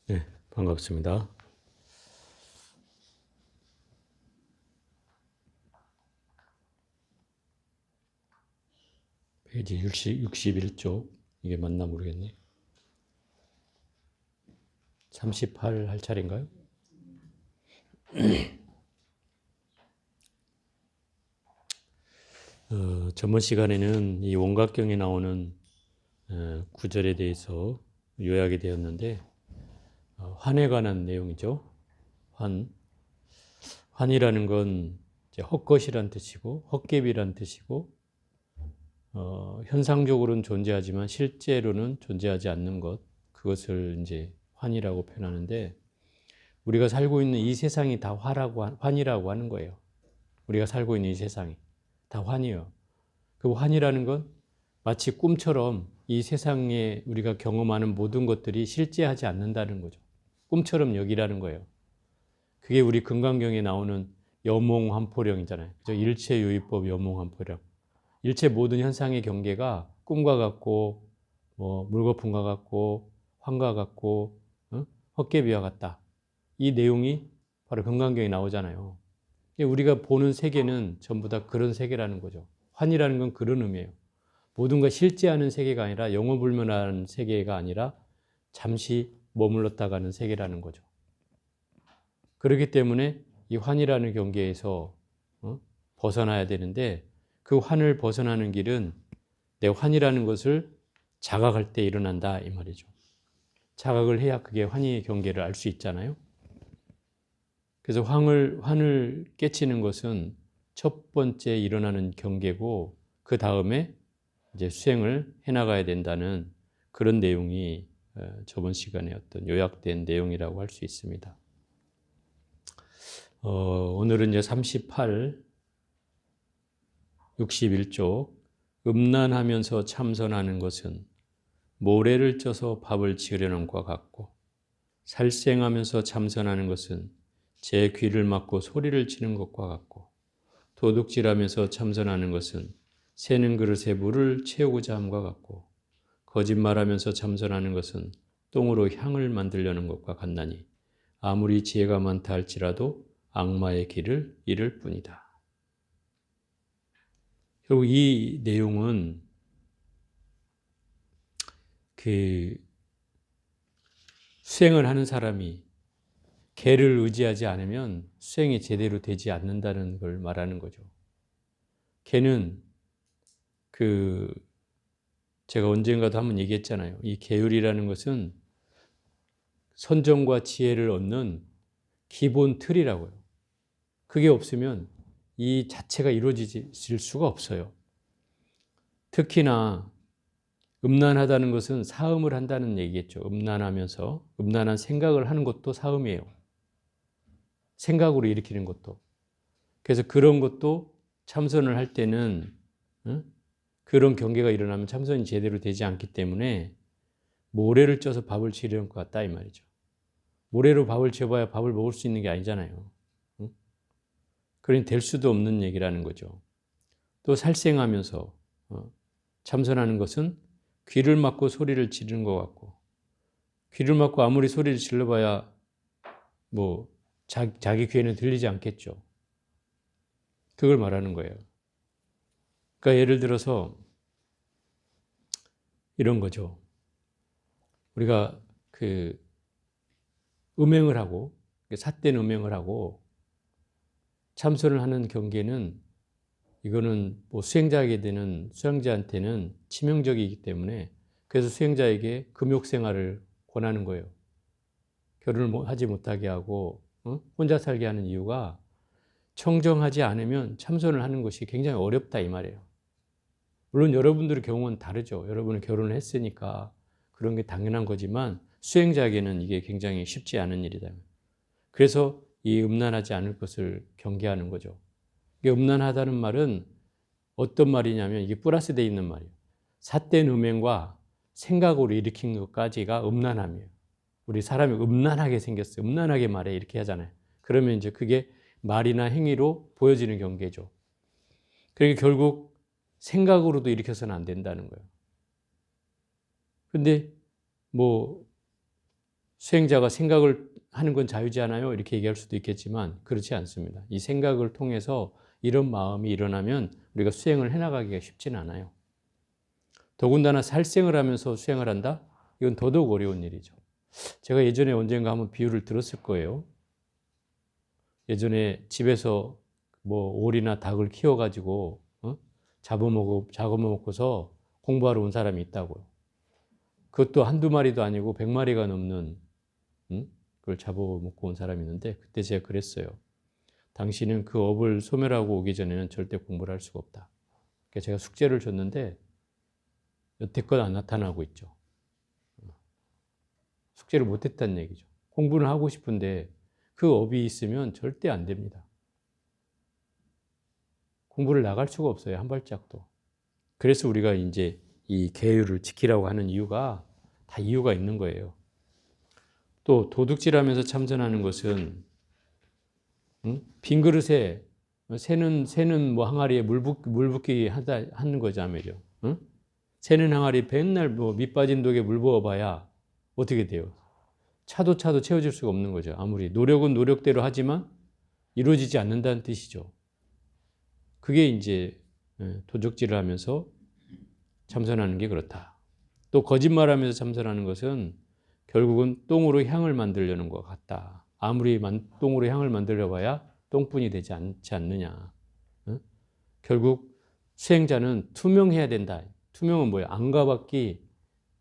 네, 반갑습니다. 페이지 61쪽. 이게 맞나 모르겠네. 38 할 차례인가요? 전번 시간에는 이 원각경에 나오는 구절에 대해서 요약이 되었는데, 환에 관한 내용이죠. 환이라는 건 이제 헛것이란 뜻이고, 헛개비란 뜻이고, 현상적으로는 존재하지만 실제로는 존재하지 않는 것, 그것을 이제 환이라고 표현하는데, 우리가 살고 있는 이 세상이 다 환이라고 하는 거예요. 우리가 살고 있는 이 세상이 다 환이에요. 그 환이라는 건 마치 꿈처럼 이 세상에 우리가 경험하는 모든 것들이 실제하지 않는다는 거죠. 꿈처럼 여기라는 거예요. 그게 우리 금강경에 나오는 여몽환포령이잖아요. 그죠? 일체유의법 여몽환포령. 일체 모든 현상의 경계가 꿈과 같고, 물거품과 같고, 환과 같고, 헛개비와 같다. 이 내용이 바로 금강경에 나오잖아요. 우리가 보는 세계는 전부 다 그런 세계라는 거죠. 환이라는 건 그런 의미예요. 모든 걸 실제하는 세계가 아니라 영원불멸하는 세계가 아니라 잠시 머물렀다 가는 세계라는 거죠. 그렇기 때문에 이 환이라는 경계에서 벗어나야 되는데, 그 환을 벗어나는 길은 내 환이라는 것을 자각할 때 일어난다 이 말이죠. 자각을 해야 그게 환의 경계를 알 수 있잖아요. 그래서 환을 깨치는 것은 첫 번째 일어나는 경계고, 그 다음에 이제 수행을 해나가야 된다는 그런 내용이 저번 시간에 어떤 요약된 내용이라고 할 수 있습니다. 오늘은 이제 38, 61쪽. 음란하면서 참선하는 것은 모래를 쪄서 밥을 지으려는 것과 같고, 살생하면서 참선하는 것은 제 귀를 막고 소리를 치는 것과 같고, 도둑질하면서 참선하는 것은 새는 그릇에 물을 채우고자 함과 같고, 거짓말하면서 참선하는 것은 똥으로 향을 만들려는 것과 같나니 아무리 지혜가 많다 할지라도 악마의 길을 잃을 뿐이다. 결국 이 내용은 그 수행을 하는 사람이 개를 의지하지 않으면 수행이 제대로 되지 않는다는 걸 말하는 거죠. 개는 제가 언젠가도 한번 얘기했잖아요. 이 계율이라는 것은 선정과 지혜를 얻는 기본 틀이라고요. 그게 없으면 이 자체가 이루어질 수가 없어요. 특히나 음란하다는 것은 사음을 한다는 얘기겠죠. 음란하면서 음란한 생각을 하는 것도 사음이에요. 생각으로 일으키는 것도. 그래서 그런 것도 참선을 할 때는 그런 경계가 일어나면 참선이 제대로 되지 않기 때문에 모래를 쪄서 밥을 지으려는 것 같다 이 말이죠. 모래로 밥을 지어봐야 밥을 먹을 수 있는 게 아니잖아요. 그러니 될 수도 없는 얘기라는 거죠. 또 살생하면서 참선하는 것은 귀를 막고 소리를 지르는 것 같고, 귀를 막고 아무리 소리를 질러봐야 뭐 자기 귀에는 들리지 않겠죠. 그걸 말하는 거예요. 그러니까 예를 들어서 이런 거죠. 우리가 음행을 하고 삿된 음행을 하고 참선을 하는 경계는, 이거는 뭐 수행자한테는 치명적이기 때문에, 그래서 수행자에게 금욕 생활을 권하는 거예요. 결혼을 하지 못하게 하고 혼자 살게 하는 이유가 청정하지 않으면 참선을 하는 것이 굉장히 어렵다 이 말이에요. 물론 여러분들의 경우는 다르죠. 여러분은 결혼을 했으니까 그런 게 당연한 거지만 수행자에게는 이게 굉장히 쉽지 않은 일이다. 그래서 이 음란하지 않을 것을 경계하는 거죠. 이게 음란하다는 말은 어떤 말이냐면 이게 플러스 되어 있는 말이에요. 삿된 음행과 생각으로 일으킨 것까지가 음란함이에요. 우리 사람이 음란하게 생겼어요. 음란하게 말해 이렇게 하잖아요. 그러면 이제 그게 말이나 행위로 보여지는 경계죠. 그러니까 결국 생각으로도 일으켜서는 안 된다는 거예요. 근데 뭐 수행자가 생각을 하는 건 자유지 않아요? 이렇게 얘기할 수도 있겠지만 그렇지 않습니다. 이 생각을 통해서 이런 마음이 일어나면 우리가 수행을 해나가기가 쉽진 않아요. 더군다나 살생을 하면서 수행을 한다? 이건 더더욱 어려운 일이죠. 제가 예전에 언젠가 한번 비유를 들었을 거예요. 예전에 집에서 뭐 오리나 닭을 키워가지고 잡아먹고서 공부하러 온 사람이 있다고요. 그것도 한두 마리도 아니고 100마리가 넘는 그걸 잡아먹고 온 사람이 있는데 그때 제가 그랬어요. 당신은 그 업을 소멸하고 오기 전에는 절대 공부를 할 수가 없다. 그래서 제가 숙제를 줬는데 여태껏 안 나타나고 있죠. 숙제를 못했다는 얘기죠. 공부는 하고 싶은데 그 업이 있으면 절대 안 됩니다. 공부를 나갈 수가 없어요. 한 발짝도. 그래서 우리가 이제 이 계율을 지키라고 하는 이유가 다 이유가 있는 거예요. 또 도둑질하면서 참선하는 것은 빈 그릇에 새는 뭐 항아리에 물 붓기 하는 거자매죠. 새는 항아리 맨날 뭐 밑 빠진 독에 물 부어봐야 어떻게 돼요? 차도 채워질 수가 없는 거죠. 아무리 노력은 노력대로 하지만 이루어지지 않는다는 뜻이죠. 그게 이제 도적질을 하면서 참선하는 게 그렇다. 또 거짓말하면서 참선하는 것은 결국은 똥으로 향을 만들려는 것 같다. 아무리 똥으로 향을 만들려 봐야 똥뿐이 되지 않지 않느냐. 결국 수행자는 투명해야 된다. 투명은 뭐예요? 안가받기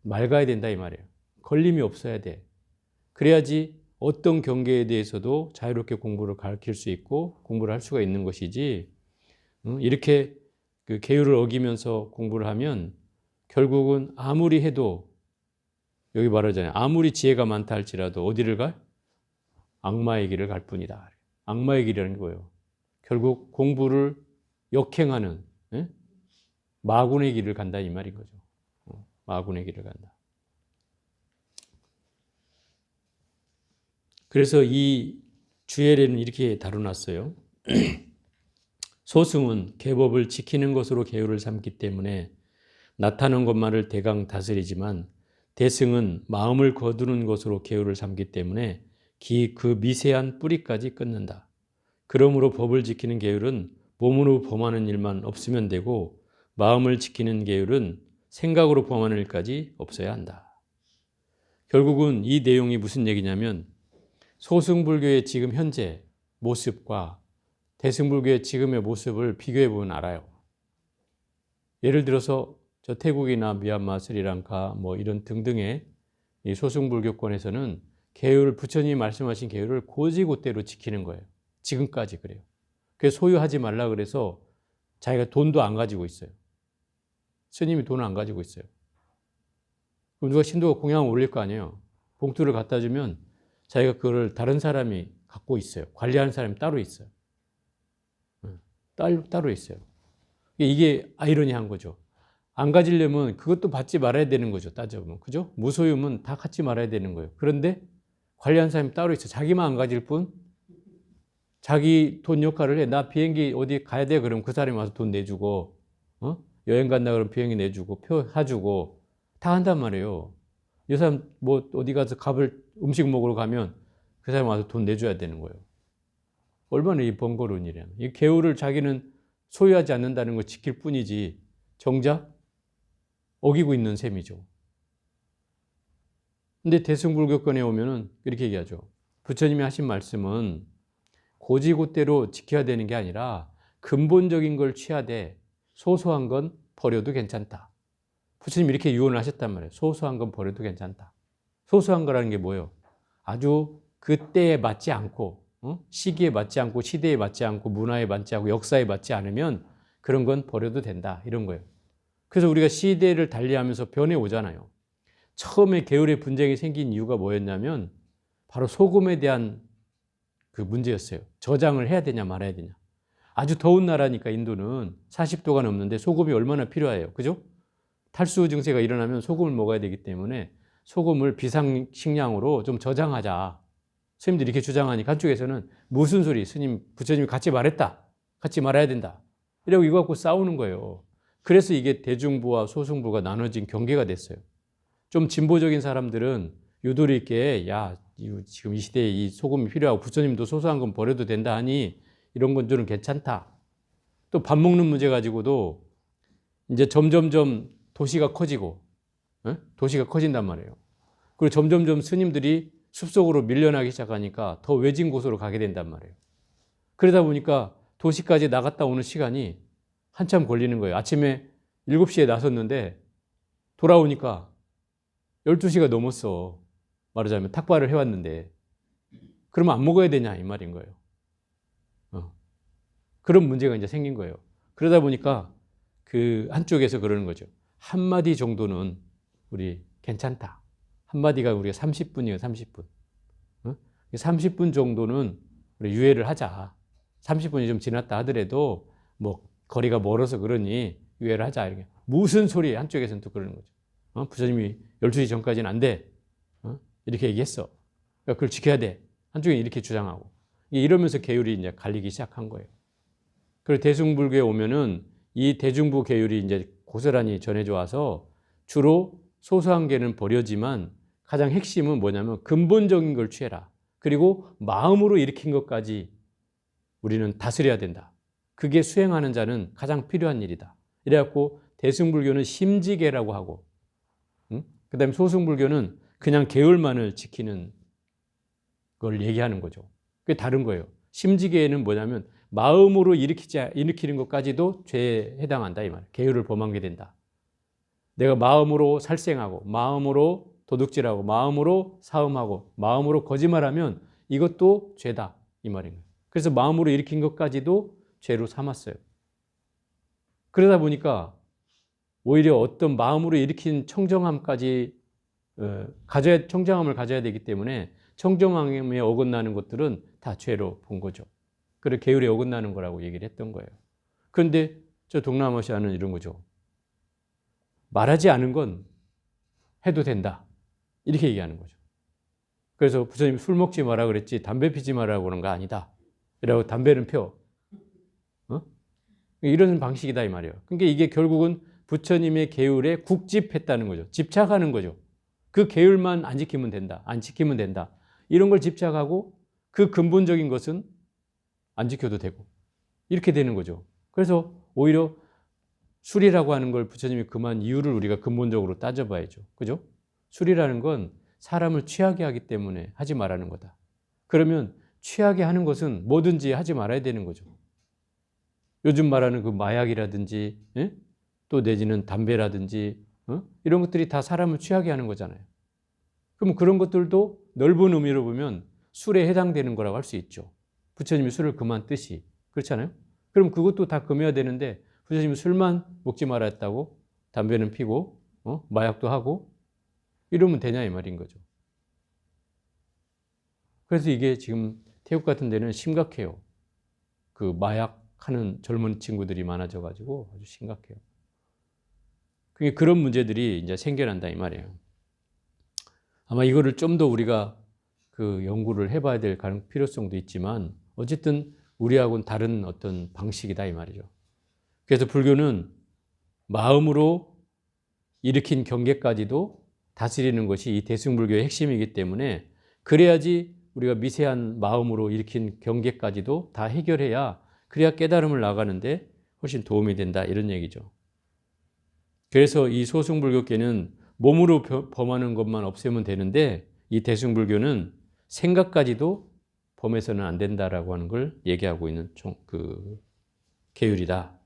맑아야 된다 이 말이에요. 걸림이 없어야 돼. 그래야지 어떤 경계에 대해서도 자유롭게 공부를 가르칠 수 있고 공부를 할 수가 있는 것이지 이렇게 그 계율을 어기면서 공부를 하면 결국은 아무리 해도 여기 말하잖아요. 아무리 지혜가 많다 할지라도 어디를 가? 악마의 길을 갈 뿐이다. 악마의 길이라는 거예요. 결국 공부를 역행하는 마군의 길을 간다 이 말인 거죠. 마군의 길을 간다. 그래서 이 주예례는 이렇게 다뤄놨어요. 소승은 계법을 지키는 것으로 계율을 삼기 때문에 나타난 것만을 대강 다스리지만 대승은 마음을 거두는 것으로 계율을 삼기 때문에 그 미세한 뿌리까지 끊는다. 그러므로 법을 지키는 계율은 몸으로 범하는 일만 없으면 되고 마음을 지키는 계율은 생각으로 범하는 일까지 없어야 한다. 결국은 이 내용이 무슨 얘기냐면 소승불교의 지금 현재 모습과 대승불교의 지금의 모습을 비교해 보면 알아요. 예를 들어서 저 태국이나 미얀마, 스리랑카 뭐 이런 등등의 이 소승불교권에서는 계율, 부처님이 말씀하신 계율을 고지고대로 지키는 거예요. 지금까지 그래요. 그래서 소유하지 말라 그래서 자기가 돈도 안 가지고 있어요. 스님이 돈을 안 가지고 있어요. 그럼 누가 신도가 공양을 올릴 거 아니에요. 봉투를 갖다 주면 자기가 그거를 다른 사람이 갖고 있어요. 관리하는 사람이 따로 있어요. 따로 있어요. 이게 아이러니한 거죠. 안 가지려면 그것도 받지 말아야 되는 거죠. 따져보면. 그죠? 무소유면 다 갖지 말아야 되는 거예요. 그런데 관리하는 사람이 따로 있어요. 자기만 안 가질 뿐 자기 돈 역할을 해. 나 비행기 어디 가야 돼? 그럼 그 사람이 와서 돈 내주고 여행 간다 그러면 비행기 내주고 표 사주고 다 한단 말이에요. 이 사람 뭐 어디 가서 음식 먹으러 가면 그 사람 와서 돈 내줘야 되는 거예요. 얼마나 이 번거로운 일이야. 이 계율을 자기는 소유하지 않는다는 걸 지킬 뿐이지 정작 어기고 있는 셈이죠. 근데 대승불교권에 오면은 이렇게 얘기하죠. 부처님이 하신 말씀은 고지고대로 지켜야 되는 게 아니라 근본적인 걸 취하되 소소한 건 버려도 괜찮다. 부처님이 이렇게 유언을 하셨단 말이에요. 소소한 건 버려도 괜찮다. 소소한 거라는 게 뭐예요? 아주 그때에 맞지 않고 시기에 맞지 않고 시대에 맞지 않고 문화에 맞지 않고 역사에 맞지 않으면 그런 건 버려도 된다. 이런 거예요. 그래서 우리가 시대를 달리하면서 변해 오잖아요. 처음에 계율의 분쟁이 생긴 이유가 뭐였냐면 바로 소금에 대한 그 문제였어요. 저장을 해야 되냐 말아야 되냐. 아주 더운 나라니까 인도는 40도가 넘는데 소금이 얼마나 필요해요. 그죠? 탈수 증세가 일어나면 소금을 먹어야 되기 때문에 소금을 비상식량으로 좀 저장하자. 스님들이 이렇게 주장하니까 한쪽에서는 무슨 소리, 스님, 부처님이 같이 말했다. 같이 말아야 된다. 이러고 이거 갖고 싸우는 거예요. 그래서 이게 대중부와 소승부가 나눠진 경계가 됐어요. 좀 진보적인 사람들은 유도리 있게 야 이거 지금 이 시대에 이 소금이 필요하고 부처님도 소소한 건 버려도 된다 하니 이런 건 좀 괜찮다. 또 밥 먹는 문제 가지고도 이제 점점점 도시가 커지고 도시가 커진단 말이에요. 그리고 점점점 스님들이 숲속으로 밀려나기 시작하니까 더 외진 곳으로 가게 된단 말이에요. 그러다 보니까 도시까지 나갔다 오는 시간이 한참 걸리는 거예요. 아침에 7시에 나섰는데 돌아오니까 12시가 넘었어. 말하자면 탁발을 해왔는데 그러면 안 먹어야 되냐 이 말인 거예요. 그런 문제가 이제 생긴 거예요. 그러다 보니까 그 한쪽에서 그러는 거죠. 한마디 정도는 우리 괜찮다. 한마디가 우리가 30분이에요. 30분. 30분 정도는 우리 유예를 하자. 30분이 좀 지났다 하더라도 뭐 거리가 멀어서 그러니 유예를 하자. 이렇게. 무슨 소리 한쪽에서는 또 그러는 거죠. 부처님이 12시 전까지는 안 돼. 이렇게 얘기했어. 그러니까 그걸 지켜야 돼. 한쪽이 이렇게 주장하고. 이러면서 계율이 이제 갈리기 시작한 거예요. 그리고 대승불교에 오면은 이 대중부 계율이 이제 고스란히 전해져 와서 주로 소소한 개는 버려지만 가장 핵심은 뭐냐면 근본적인 걸 취해라. 그리고 마음으로 일으킨 것까지 우리는 다스려야 된다. 그게 수행하는 자는 가장 필요한 일이다. 이래갖고 대승불교는 심지계라고 하고, 그 다음에 소승불교는 그냥 계율만을 지키는 걸 얘기하는 거죠. 그게 다른 거예요. 심지계는 뭐냐면 마음으로 일으키는 것까지도 죄에 해당한다 이 말이에요. 계율을 범하게 된다. 내가 마음으로 살생하고 마음으로 도둑질하고 마음으로 사음하고 마음으로 거짓말하면 이것도 죄다 이 말인 거예요. 그래서 마음으로 일으킨 것까지도 죄로 삼았어요. 그러다 보니까 오히려 어떤 마음으로 일으킨 청정함까지 청정함을 가져야 되기 때문에 청정함에 어긋나는 것들은 다 죄로 본 거죠. 그래 계율에 어긋나는 거라고 얘기를 했던 거예요. 그런데 저 동남아시아는 이런 거죠. 말하지 않은 건 해도 된다. 이렇게 얘기하는 거죠. 그래서 부처님 술 먹지 마라 그랬지 담배 피지 마라고 그런 거 아니다. 이라고 담배는 펴. 이런 방식이다 이 말이에요. 그러니까 이게 결국은 부처님의 계율에 국집했다는 거죠. 집착하는 거죠. 그 계율만 안 지키면 된다. 안 지키면 된다. 이런 걸 집착하고 그 근본적인 것은 안 지켜도 되고 이렇게 되는 거죠. 그래서 오히려 술이라고 하는 걸 부처님이 금한 이유를 우리가 근본적으로 따져봐야죠. 그죠? 술이라는 건 사람을 취하게 하기 때문에 하지 말라는 거다. 그러면 취하게 하는 것은 뭐든지 하지 말아야 되는 거죠. 요즘 말하는 그 마약이라든지 또 내지는 담배라든지 이런 것들이 다 사람을 취하게 하는 거잖아요. 그럼 그런 것들도 넓은 의미로 보면 술에 해당되는 거라고 할 수 있죠. 부처님이 술을 금한 뜻이. 그렇잖아요. 그럼 그것도 다 금해야 되는데 부처님이 술만 먹지 말아 했다고 담배는 피고 마약도 하고 이러면 되냐 이 말인 거죠. 그래서 이게 지금 태국 같은 데는 심각해요. 그 마약하는 젊은 친구들이 많아져 가지고 아주 심각해요. 그런 문제들이 이제 생겨난다 이 말이에요. 아마 이거를 좀 더 우리가 그 연구를 해봐야 될 필요성도 있지만 어쨌든 우리하고는 다른 어떤 방식이다 이 말이죠. 그래서 불교는 마음으로 일으킨 경계까지도 다스리는 것이 이 대승불교의 핵심이기 때문에 그래야지 우리가 미세한 마음으로 일으킨 경계까지도 다 해결해야 그래야 깨달음을 나가는데 훨씬 도움이 된다 이런 얘기죠. 그래서 이 소승불교계는 몸으로 범하는 것만 없애면 되는데 이 대승불교는 생각까지도 범해서는 안 된다라고 하는 걸 얘기하고 있는 그 계율이다.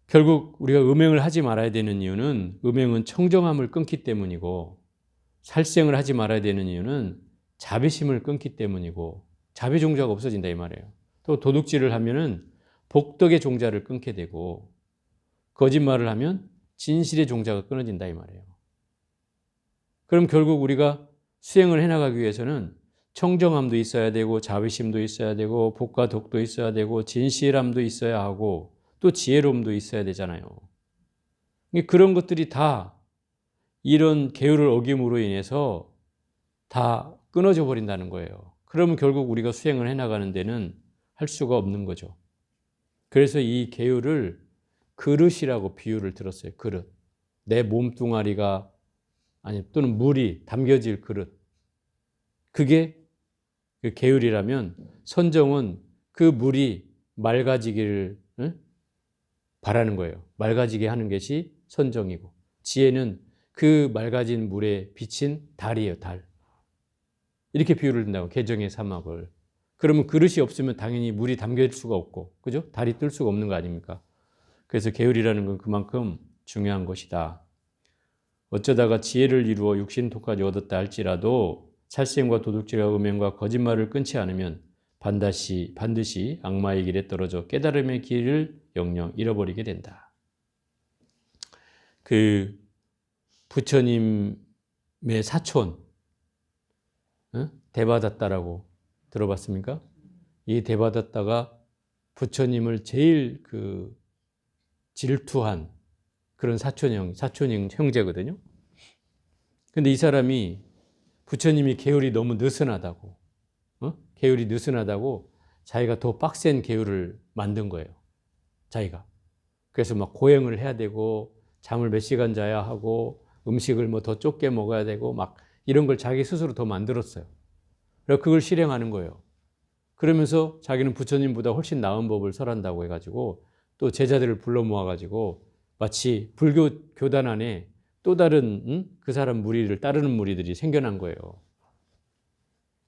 결국 우리가 음행을 하지 말아야 되는 이유는 음행은 청정함을 끊기 때문이고 살생을 하지 말아야 되는 이유는 자비심을 끊기 때문이고 자비 종자가 없어진다 이 말이에요. 또 도둑질을 하면은 복덕의 종자를 끊게 되고 거짓말을 하면 진실의 종자가 끊어진다 이 말이에요. 그럼 결국 우리가 수행을 해나가기 위해서는 청정함도 있어야 되고 자비심도 있어야 되고 복과 덕도 있어야 되고 진실함도 있어야 하고 또 지혜로움도 있어야 되잖아요. 그런 것들이 다 이런 계율을 어김으로 인해서 다 끊어져 버린다는 거예요. 그러면 결국 우리가 수행을 해나가는 데는 할 수가 없는 거죠. 그래서 이 계율을 그릇이라고 비유를 들었어요. 그릇. 내 몸뚱아리가 아니 또는 물이 담겨질 그릇. 그게 그 계율이라면 선정은 그 물이 맑아지기를 바라는 거예요. 맑아지게 하는 것이 선정이고 지혜는 그 맑아진 물에 비친 달이에요. 달. 이렇게 비유를 든다고 개정의 사막을. 그러면 그릇이 없으면 당연히 물이 담길 수가 없고 그죠? 달이 뜰 수가 없는 거 아닙니까? 그래서 계율이라는 건 그만큼 중요한 것이다. 어쩌다가 지혜를 이루어 육신토까지 얻었다 할지라도 살생과 도둑질과 음행과 거짓말을 끊지 않으면 반드시 악마의 길에 떨어져 깨달음의 길을 영영 잃어버리게 된다. 그 부처님의 사촌 대바다따라고 들어봤습니까? 이 대바다따가 부처님을 제일 그 질투한 그런 사촌 형제거든요. 근데 이 사람이 부처님이 계율이 너무 느슨하다고, 계율이 느슨하다고 자기가 더 빡센 계율을 만든 거예요. 자기가. 그래서 막 고행을 해야 되고, 잠을 몇 시간 자야 하고, 음식을 뭐 더 좁게 먹어야 되고, 막 이런 걸 자기 스스로 더 만들었어요. 그래서 그걸 실행하는 거예요. 그러면서 자기는 부처님보다 훨씬 나은 법을 설한다고 해가지고, 또 제자들을 불러 모아가지고, 마치 불교 교단 안에 또 다른 그 사람 무리를 따르는 무리들이 생겨난 거예요.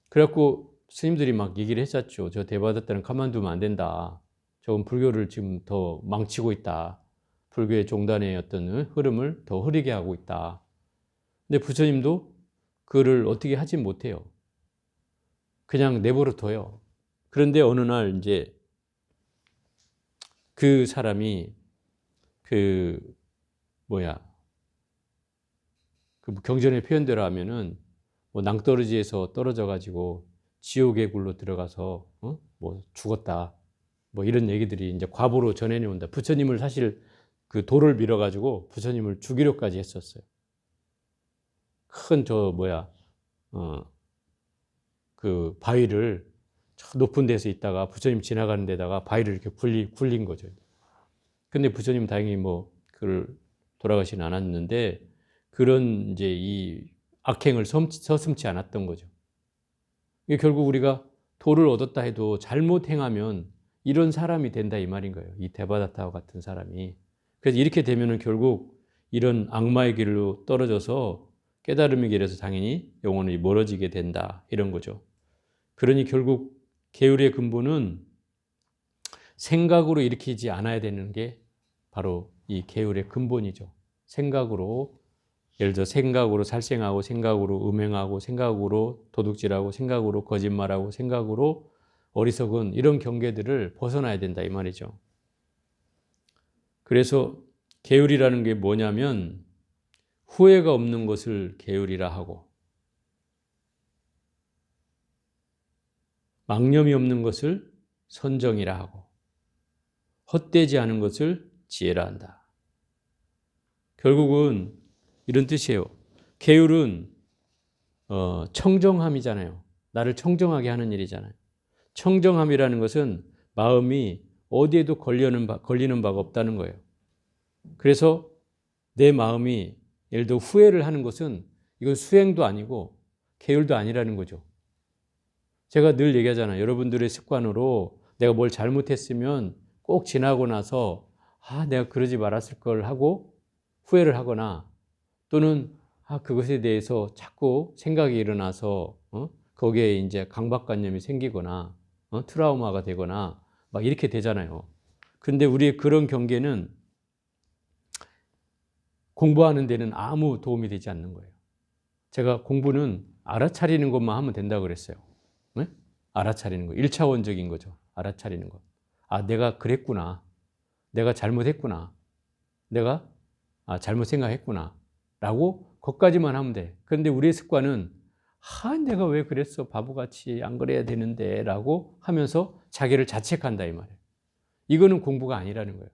그래갖고 스님들이 막 얘기를 했었죠. 저 대바다따는 가만두면 안 된다. 저건 불교를 지금 더 망치고 있다. 불교의 종단의 어떤 흐름을 더 흐리게 하고 있다. 근데 부처님도 그를 어떻게 하진 못해요. 그냥 내버려 둬요. 그런데 어느 날 이제 그 사람이 그 경전의 표현대로 하면은 뭐 낭떠러지에서 떨어져 가지고 지옥의 굴로 들어가서 뭐 죽었다. 뭐 이런 얘기들이 이제 과보로 전해내온다. 부처님을 사실 그 돌을 밀어 가지고 부처님을 죽이려까지 했었어요. 큰 그 바위를 저 높은 데서 있다가 부처님 지나가는 데다가 바위를 이렇게 굴린 거죠. 근데 부처님 다행히 뭐 그를 돌아가시진 않았는데 그런 이제 이 악행을 서슴지 않았던 거죠. 이게 결국 우리가 도를 얻었다 해도 잘못 행하면 이런 사람이 된다 이 말인 거예요. 이 데바다타와 같은 사람이. 그래서 이렇게 되면은 결국 이런 악마의 길로 떨어져서 깨달음의 길에서 당연히 영혼이 멀어지게 된다 이런 거죠. 그러니 결국 계율의 근본은 생각으로 일으키지 않아야 되는 게 바로 이 계율의 근본이죠. 생각으로 예를 들어 생각으로 살생하고 생각으로 음행하고 생각으로 도둑질하고 생각으로 거짓말하고 생각으로 어리석은 이런 경계들을 벗어나야 된다 이 말이죠. 그래서 계율이라는 게 뭐냐면 후회가 없는 것을 계율이라 하고 망념이 없는 것을 선정이라 하고 헛되지 않은 것을 지혜라 한다. 결국은 이런 뜻이에요. 계율은 청정함이잖아요. 나를 청정하게 하는 일이잖아요. 청정함이라는 것은 마음이 어디에도 걸리는 바가 없다는 거예요. 그래서 내 마음이 예를 들어 후회를 하는 것은 이건 수행도 아니고 계율도 아니라는 거죠. 제가 늘 얘기하잖아요. 여러분들의 습관으로 내가 뭘 잘못했으면 꼭 지나고 나서 내가 그러지 말았을 걸 하고 후회를 하거나 또는 그것에 대해서 자꾸 생각이 일어나서 거기에 이제 강박관념이 생기거나 트라우마가 되거나 막 이렇게 되잖아요. 근데 우리의 그런 경계는 공부하는 데는 아무 도움이 되지 않는 거예요. 제가 공부는 알아차리는 것만 하면 된다고 그랬어요. 네? 알아차리는 거. 1차원적인 거죠. 알아차리는 것. 내가 그랬구나. 내가 잘못했구나. 내가 잘못 생각했구나. 라고 그것까지만 하면 돼. 그런데 우리의 습관은 내가 왜 그랬어? 바보같이 안 그래야 되는데 라고 하면서 자기를 자책한다 이 말이에요. 이거는 공부가 아니라는 거예요.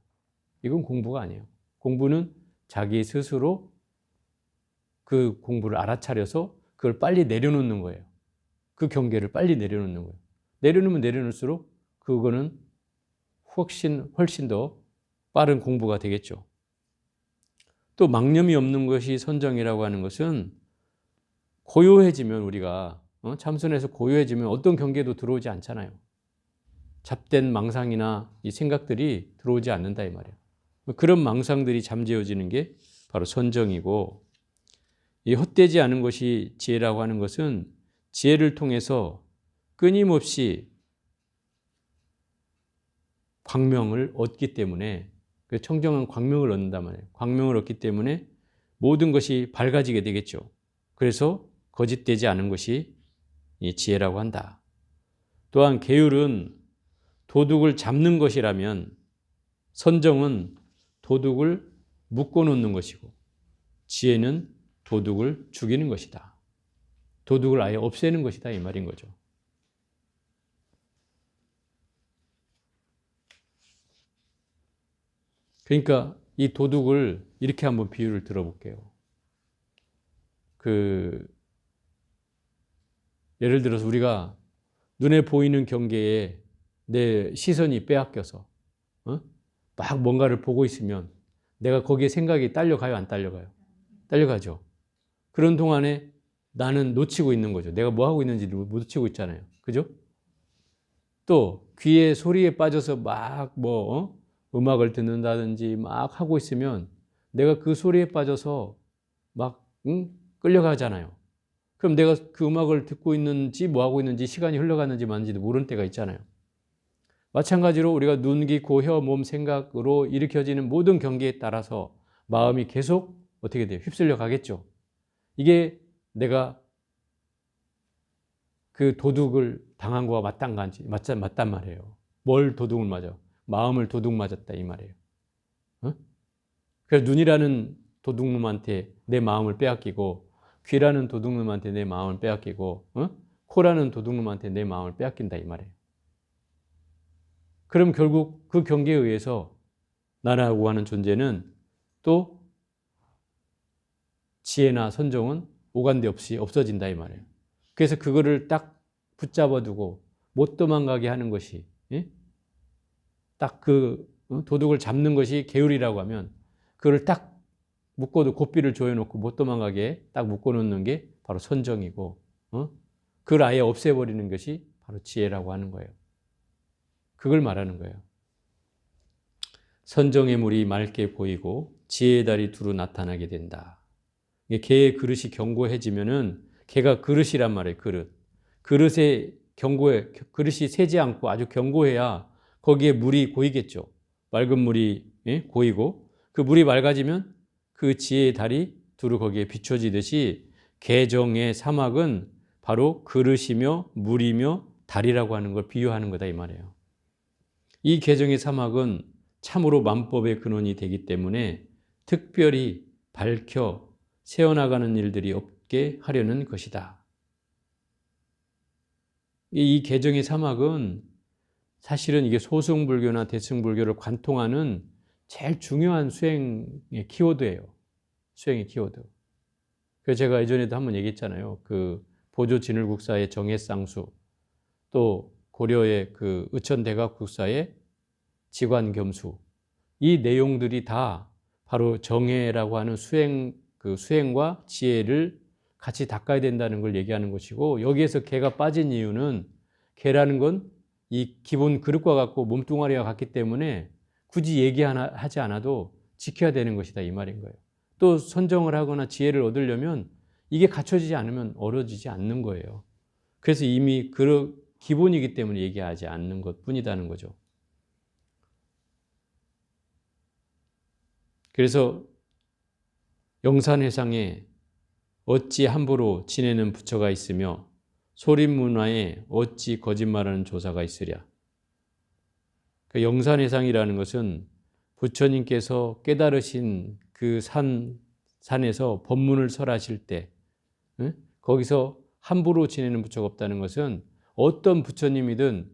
이건 공부가 아니에요. 공부는 자기 스스로 그 공부를 알아차려서 그걸 빨리 내려놓는 거예요. 그 경계를 빨리 내려놓는 거예요. 내려놓으면 내려놓을수록 그거는 훨씬 더 빠른 공부가 되겠죠. 또 망념이 없는 것이 선정이라고 하는 것은 고요해지면 우리가 참선해서 고요해지면 어떤 경계도 들어오지 않잖아요. 잡된 망상이나 이 생각들이 들어오지 않는다 이 말이에요. 그런 망상들이 잠재워지는 게 바로 선정이고, 이 헛되지 않은 것이 지혜라고 하는 것은 지혜를 통해서 끊임없이 광명을 얻기 때문에, 청정한 광명을 얻는단 말이에요. 광명을 얻기 때문에 모든 것이 밝아지게 되겠죠. 그래서 거짓되지 않은 것이 이 지혜라고 한다. 또한 계율은 도둑을 잡는 것이라면 선정은 도둑을 묶어놓는 것이고, 지혜는 도둑을 죽이는 것이다. 도둑을 아예 없애는 것이다 이 말인 거죠. 그러니까 이 도둑을 이렇게 한번 비유를 들어볼게요. 예를 들어서 우리가 눈에 보이는 경계에 내 시선이 빼앗겨서 막 뭔가를 보고 있으면 내가 거기에 생각이 딸려가요, 안 딸려가요? 딸려가죠. 그런 동안에 나는 놓치고 있는 거죠. 내가 뭐 하고 있는지 놓치고 있잖아요. 그죠? 또 귀에 소리에 빠져서 막 음악을 듣는다든지 막 하고 있으면 내가 그 소리에 빠져서 막 끌려가잖아요. 그럼 내가 그 음악을 듣고 있는지 뭐 하고 있는지 시간이 흘러갔는지 마는지도 모르는 때가 있잖아요. 마찬가지로 우리가 눈, 귀, 코, 혀, 몸, 생각으로 일으켜지는 모든 경계에 따라서 마음이 계속 어떻게 돼요? 휩쓸려 가겠죠. 이게 내가 그 도둑을 당한 거와 맞단 말이에요. 뭘 도둑을 맞아? 마음을 도둑 맞았다 이 말이에요. 그래서 눈이라는 도둑놈한테 내 마음을 빼앗기고, 귀라는 도둑놈한테 내 마음을 빼앗기고, 코라는 도둑놈한테 내 마음을 빼앗긴다 이 말이에요. 그럼 결국 그 경계에 의해서 나라고 하는 존재는 또 지혜나 선정은 오간데 없이 없어진다 이 말이에요. 그래서 그거를 딱 붙잡아 두고 못 도망가게 하는 것이, 딱 그 도둑을 잡는 것이 계율이라고 하면, 그걸 딱 묶어도 고삐를 조여놓고 못 도망가게 딱 묶어놓는 게 바로 선정이고, 그걸 아예 없애버리는 것이 바로 지혜라고 하는 거예요. 그걸 말하는 거예요. 선정의 물이 맑게 보이고 지혜의 달이 두루 나타나게 된다. 개의 그릇이 견고해지면은, 개가 그릇이란 말이에요. 그릇에 그릇이 새지 않고 아주 견고해야 거기에 물이 고이겠죠. 맑은 물이 고이고, 그 물이 맑아지면 그 지혜의 달이 두루 거기에 비춰지듯이 개정의 사막은 바로 그릇이며 물이며 달이라고 하는 걸 비유하는 거다 이 말이에요. 이 개정의 사막은 참으로 만법의 근원이 되기 때문에 특별히 밝혀 새어나가는 일들이 없게 하려는 것이다. 이 개정의 사막은 사실은 이게 소승불교나 대승불교를 관통하는 제일 중요한 수행의 키워드예요. 수행의 키워드. 그래서 제가 예전에도 한번 얘기했잖아요. 그 보조 진울국사의 정해쌍수, 또 고려의 그 의천대각국사의 지관겸수, 이 내용들이 다 바로 정해라고 하는 수행과 지혜를 같이 닦아야 된다는 걸 얘기하는 것이고, 여기에서 개가 빠진 이유는, 개라는 건 이 기본 그릇과 같고 몸뚱아리와 같기 때문에 굳이 얘기하지 않아도 지켜야 되는 것이다 이 말인 거예요. 또 선정을 하거나 지혜를 얻으려면 이게 갖춰지지 않으면 어려지지 않는 거예요. 그래서 이미 그 기본이기 때문에 얘기하지 않는 것 뿐이라는 거죠. 그래서 영산회상에 어찌 함부로 지내는 부처가 있으며 소림문화에 어찌 거짓말하는 조사가 있으랴. 그 영산회상이라는 것은 부처님께서 깨달으신 그 산에서 법문을 설하실 때, 거기서 함부로 지내는 부처가 없다는 것은 어떤 부처님이든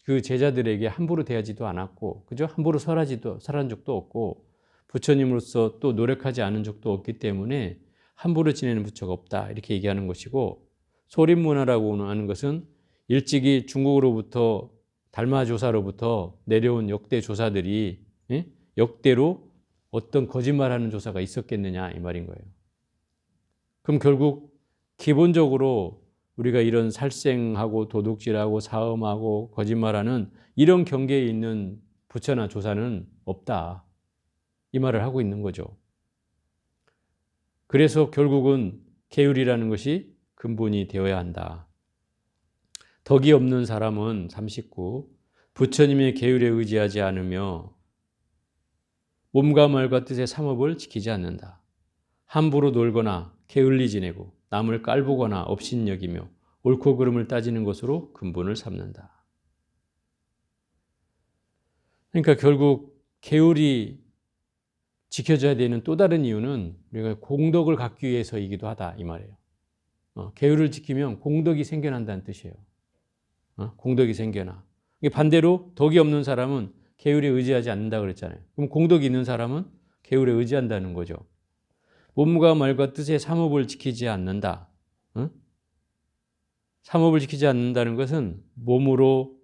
그 제자들에게 함부로 대하지도 않았고, 그죠? 함부로 설한 적도 없고, 부처님으로서 또 노력하지 않은 적도 없기 때문에 함부로 지내는 부처가 없다 이렇게 얘기하는 것이고, 소림문화라고 하는 것은 일찍이 중국으로부터 달마조사로부터 내려온 역대 조사들이 역대로 어떤 거짓말하는 조사가 있었겠느냐 이 말인 거예요. 그럼 결국 기본적으로 우리가 이런 살생하고 도둑질하고 사음하고 거짓말하는 이런 경계에 있는 부처나 조사는 없다. 이 말을 하고 있는 거죠. 그래서 결국은 계율이라는 것이 근본이 되어야 한다. 덕이 없는 사람은 39. 부처님의 계율에 의지하지 않으며 몸과 말과 뜻의 삼업을 지키지 않는다. 함부로 놀거나 게을리 지내고 남을 깔보거나 업신여기며 옳고 그름을 따지는 것으로 근본을 삼는다. 그러니까 결국 계율이 지켜져야 되는 또 다른 이유는 우리가 공덕을 갖기 위해서이기도 하다 이 말이에요. 계율을 지키면 공덕이 생겨난다는 뜻이에요. 공덕이 생겨나. 반대로 덕이 없는 사람은 계율에 의지하지 않는다 그랬잖아요. 그럼 공덕이 있는 사람은 계율에 의지한다는 거죠. 몸과 말과 뜻의 삼업을 지키지 않는다. 삼업을 지키지 않는다는 것은 몸으로,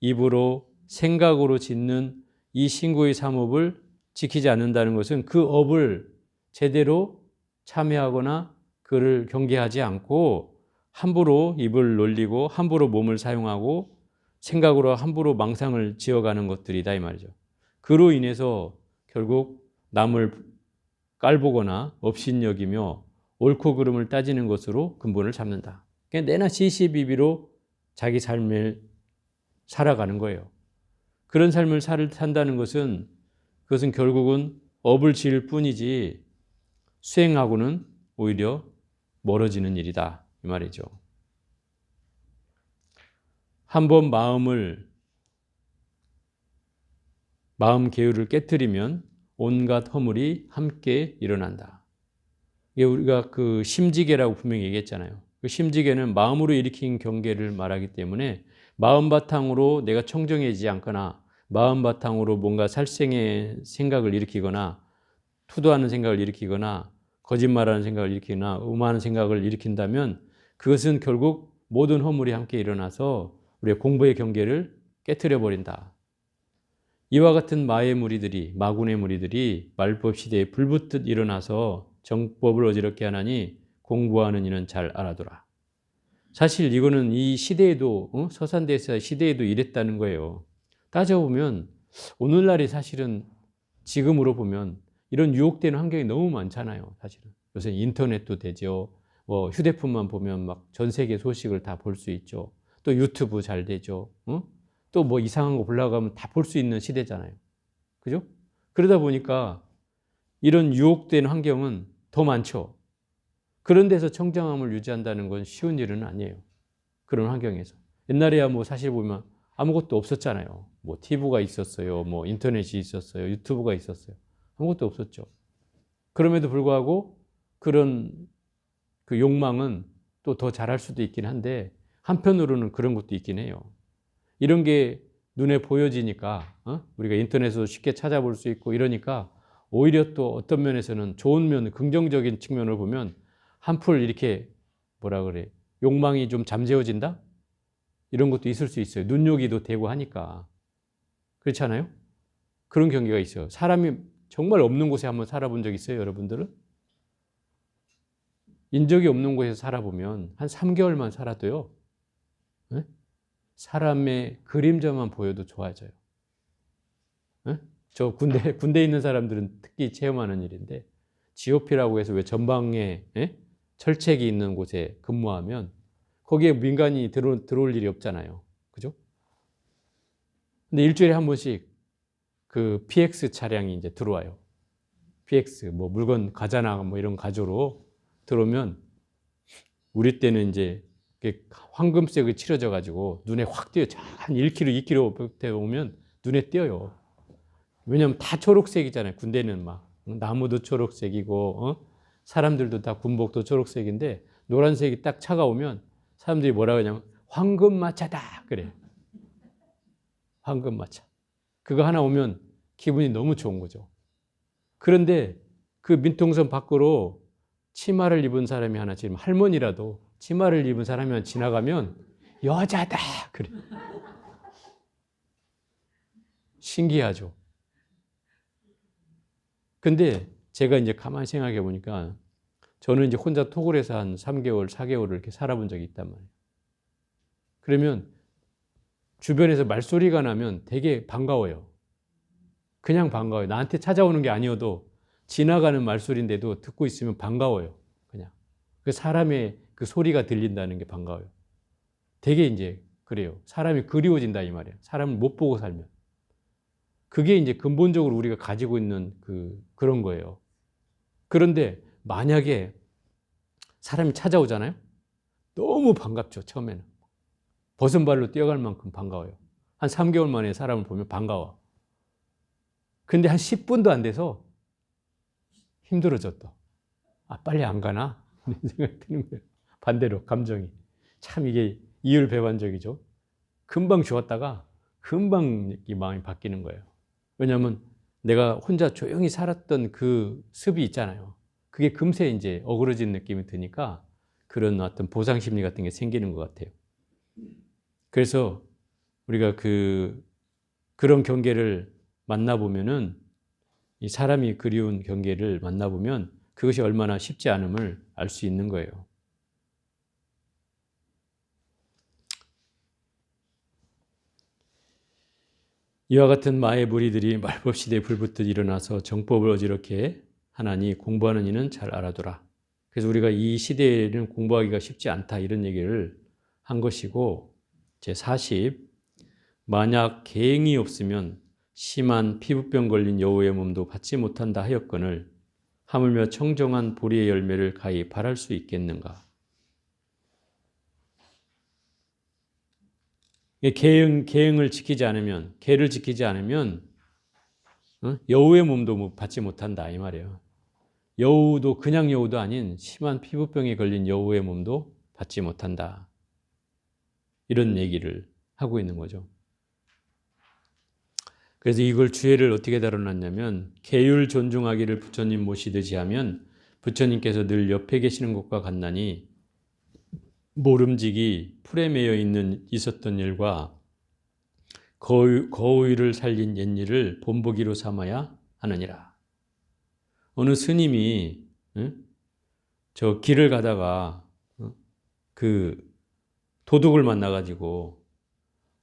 입으로, 생각으로 짓는 이 신고의 삼업을 지키지 않는다는 것은 그 업을 제대로 참여하거나 그를 경계하지 않고 함부로 입을 놀리고 함부로 몸을 사용하고 생각으로 함부로 망상을 지어가는 것들이다 이 말이죠. 그로 인해서 결국 남을 깔보거나 업신여기며 옳고 그름을 따지는 것으로 근본을 잡는다. 그냥 내나 시시비비로 자기 삶을 살아가는 거예요. 그런 삶을 산다는 것은 그것은 결국은 업을 지을 뿐이지 수행하고는 오히려 멀어지는 일이다 이 말이죠. 한번 마음 계율을 깨트리면 온갖 허물이 함께 일어난다. 이게 우리가 그 심지계라고 분명히 얘기했잖아요. 그 심지계는 마음으로 일으킨 경계를 말하기 때문에 마음 바탕으로 내가 청정해지지 않거나 마음 바탕으로 뭔가 살생의 생각을 일으키거나 투도하는 생각을 일으키거나 거짓말하는 생각을 일으키거나 음하는 생각을 일으킨다면 그것은 결국 모든 허물이 함께 일어나서 우리의 공부의 경계를 깨트려 버린다. 이와 같은 마군의 무리들이 말법 시대에 불붙듯 일어나서 정법을 어지럽게 하나니 공부하는 이는 잘 알아두라. 사실 이거는 이 시대에도 서산대사 시대에도 이랬다는 거예요. 따져보면 오늘날이 사실은 지금으로 보면 이런 유혹되는 환경이 너무 많잖아요. 사실은 요새 인터넷도 되죠. 뭐 휴대폰만 보면 막 전 세계 소식을 다 볼 수 있죠. 또 유튜브 잘 되죠. 또 뭐 이상한 거 보려고 하면 다 볼 수 있는 시대잖아요. 그죠? 그러다 보니까 이런 유혹된 환경은 더 많죠. 그런 데서 청정함을 유지한다는 건 쉬운 일은 아니에요. 그런 환경에서. 옛날에야 뭐 사실 보면 아무것도 없었잖아요. 뭐 TV가 있었어요. 뭐 인터넷이 있었어요. 유튜브가 있었어요. 아무것도 없었죠. 그럼에도 불구하고 그런 그 욕망은 또 더 잘할 수도 있긴 한데 한편으로는 그런 것도 있긴 해요. 이런 게 눈에 보여지니까 우리가 인터넷으로 쉽게 찾아볼 수 있고 이러니까 오히려 또 어떤 면에서는 좋은 면, 긍정적인 측면을 보면 한풀 이렇게 뭐라 그래 욕망이 좀 잠재워진다? 이런 것도 있을 수 있어요. 눈요기도 되고 하니까. 그렇지 않아요? 그런 경계가 있어요. 사람이 정말 없는 곳에 한번 살아본 적 있어요, 여러분들은? 인적이 없는 곳에서 살아보면 한 3개월만 살아도요. 네? 사람의 그림자만 보여도 좋아져요. 네? 저 군대에 있는 사람들은 특히 체험하는 일인데 GOP라고 해서 왜 전방에 철책이 있는 곳에 근무하면 거기에 민간이 들어올 일이 없잖아요. 그죠? 근데 일주일에 한 번씩 그 PX 차량이 이제 들어와요. PX 뭐 물건 가자나 뭐 이런 가조로 들어오면 우리 때는 이제 황금색이 칠해져 가지고 눈에 확 띄어요. 한 1km, 2km 오면 눈에 띄어요. 왜냐하면 다 초록색이잖아요. 군대는 막 나무도 초록색이고 사람들도 다 군복도 초록색인데 노란색이 딱 차가 오면 사람들이 뭐라고 하냐면 황금마차다 그래. 황금마차. 그거 하나 오면 기분이 너무 좋은 거죠. 그런데 그 민통선 밖으로 치마를 입은 사람이 하나 지금 할머니라도 치마를 입은 사람이 하나 지나가면 여자다 그래. 신기하죠. 근데 제가 이제 가만히 생각해 보니까 저는 이제 혼자 토굴에서 한 3개월, 4개월을 이렇게 살아본 적이 있단 말이에요. 그러면 주변에서 말소리가 나면 되게 반가워요. 그냥 반가워요. 나한테 찾아오는 게 아니어도 지나가는 말소리인데도 듣고 있으면 반가워요. 그냥. 그 사람의 그 소리가 들린다는 게 반가워요. 되게 이제 그래요. 사람이 그리워진다 이 말이에요. 사람을 못 보고 살면. 그게 이제 근본적으로 우리가 가지고 있는 그런 거예요. 그런데 만약에 사람이 찾아오잖아요. 너무 반갑죠, 처음에는. 벗은 발로 뛰어갈 만큼 반가워요. 한 3개월 만에 사람을 보면 반가워. 근데 한 10분도 안 돼서 힘들어져 또. 아, 빨리 안 가나? 이런 생각이 드는 거예요. 반대로 감정이. 참 이게 이율배반적이죠. 금방 좋았다가 금방 이 마음이 바뀌는 거예요. 왜냐하면 내가 혼자 조용히 살았던 그 습이 있잖아요. 그게 금세 이제 어그러진 느낌이 드니까 그런 어떤 보상 심리 같은 게 생기는 것 같아요. 그래서 우리가 그런 경계를 만나보면은 이 사람이 그리운 경계를 만나보면 그것이 얼마나 쉽지 않음을 알 수 있는 거예요. 이와 같은 마의 무리들이 말법시대에 불붙듯 일어나서 정법을 어지럽게 하나니 공부하는 이는 잘 알아두라. 그래서 우리가 이 시대에는 공부하기가 쉽지 않다 이런 얘기를 한 것이고 제40 만약 계행이 없으면 심한 피부병 걸린 여우의 몸도 받지 못한다 하였거늘 하물며 청정한 보리의 열매를 가히 바랄 수 있겠는가. 계행을 지키지 않으면, 계를 지키지 않으면 여우의 몸도 받지 못한다 이 말이에요. 여우도 그냥 여우도 아닌 심한 피부병에 걸린 여우의 몸도 받지 못한다. 이런 얘기를 하고 있는 거죠. 그래서 이걸 주해를 어떻게 다뤄놨냐면 계율 존중하기를 부처님 모시듯이 하면 부처님께서 늘 옆에 계시는 것과 같나니 모름지기 풀에 매여 있었던 일과 거의를 살린 옛일을 본보기로 삼아야 하느니라. 어느 스님이 저 길을 가다가 그 도둑을 만나가지고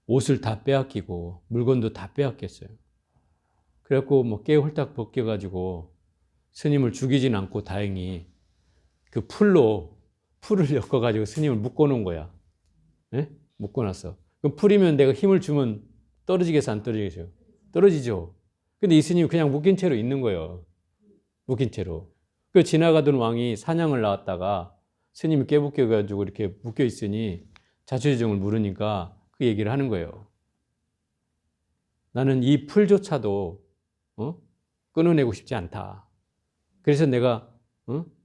옷을 다 빼앗기고 물건도 다 빼앗겼어요. 그래갖고 뭐 깨 홀딱 벗겨가지고 스님을 죽이진 않고 다행히 그 풀을 엮어가지고 스님을 묶어놓은 거야. 예? 묶어놨어. 그럼 풀이면 내가 힘을 주면 떨어지겠어, 안 떨어지겠어요? 떨어지죠. 근데 이 스님이 그냥 묶인 채로 있는 거예요. 묶인 채로. 그 지나가던 왕이 사냥을 나왔다가 스님이 깨벗겨가지고 이렇게 묶여 있으니 자초지종을 물으니까 그 얘기를 하는 거예요. 나는 이 풀조차도 끊어내고 싶지 않다. 그래서 내가